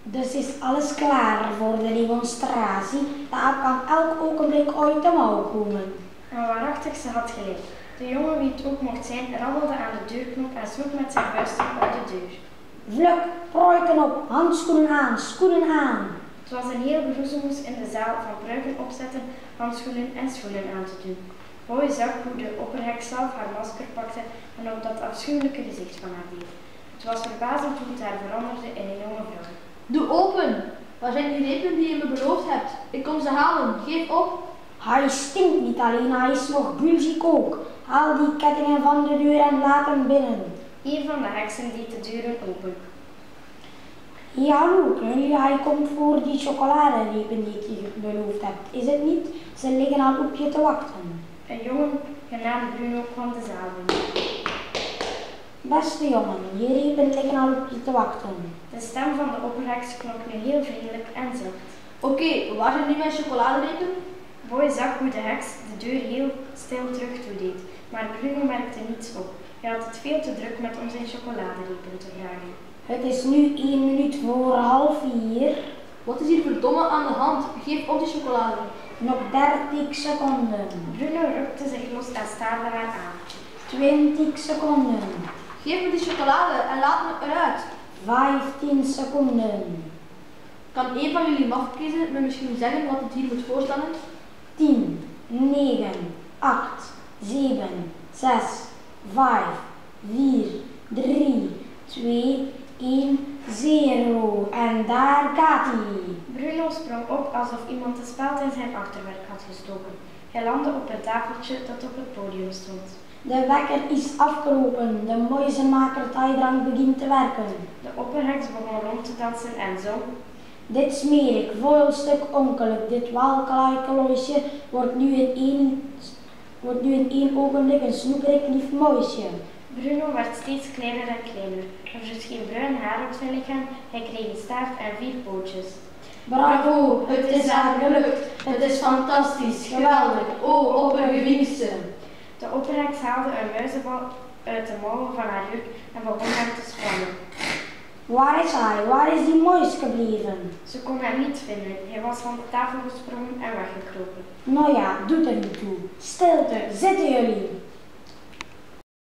Dus is alles klaar voor de demonstratie. Daar kan elk ogenblik uit de mouw komen. En waarachtig, ze had gelijk. De jongen, wie het ook mocht zijn, rammelde aan de deurknop en sloeg met zijn vuisten op de deur. Vlug, pruiken op, handschoenen aan, schoenen aan. Het was een heel geroezemoes in de zaal van pruiken opzetten, handschoenen en schoenen aan te doen. Boy zag hoe de opperheks zelf haar masker pakte en op dat afschuwelijke gezicht van haar deed. Het was verbazend hoe het haar veranderde in een jonge vrouw. Doe open! Waar zijn die repen die je me beloofd hebt? Ik kom ze halen, geef op! Hij stinkt niet alleen, hij is nog bulziek ook. Haal die kettingen van de deur en laat hem binnen. Een van de heksen deed de deuren open. Ja, hallo, hij komt voor die chocoladerepen die je beloofd hebt, is het niet? Ze liggen al op je te wachten. Een jongen, genaamd Bruno, kwam de zaal binnen. Beste jongen, je repen liggen al op je te wachten. De stem van de opperheks klonk nu heel vriendelijk en zacht. Oké, waar zijn nu mijn chocoladerepen? Boy zag hoe de heks de deur heel stil terug toedeed, maar Bruno merkte niets op. Hij had het veel te druk met om zijn chocoladerepen te vragen. Het is nu 1 minuut voor 3:30. Wat is hier verdomme aan de hand? Geef op die chocolade. Nog 30 seconden. Bruno rukte zich los en staarde haar aan. 20 seconden. Geef me die chocolade en laat me eruit. 15 seconden. Kan een van jullie mafkezen me misschien zeggen wat het hier moet voorstellen? 10, 9, 8, 7, 6, 5, 4, 3, 2, 1, 0. En daar gaat hij. Bruno sprong op alsof iemand de speld in zijn achterwerk had gestoken. Hij landde op een tafeltje dat op het podium stond. De wekker is afgelopen. De muizenmaker Taidrang begint te werken. De opperheks begon rond te dansen en zong. Dit smerig, vuil stuk ongeluk, dit walkalaaikolosje wordt nu in één ogenblik een snoeperig lief muisje. Bruno werd steeds kleiner en kleiner. Er verscheen bruin haar op zijn lichaam, hij kreeg een staart en 4 pootjes. Bravo, het is haar gelukt. Het is fantastisch, geweldig. O, oppergewiekste. De opperheks haalde een muizenbal uit de mouwen van haar jurk en begon hem te spannen. Waar is hij? Waar is die muis gebleven? Ze kon hem niet vinden. Hij was van de tafel gesprongen en weggekropen. Nou ja, doet er niet toe. Stilte, zitten jullie.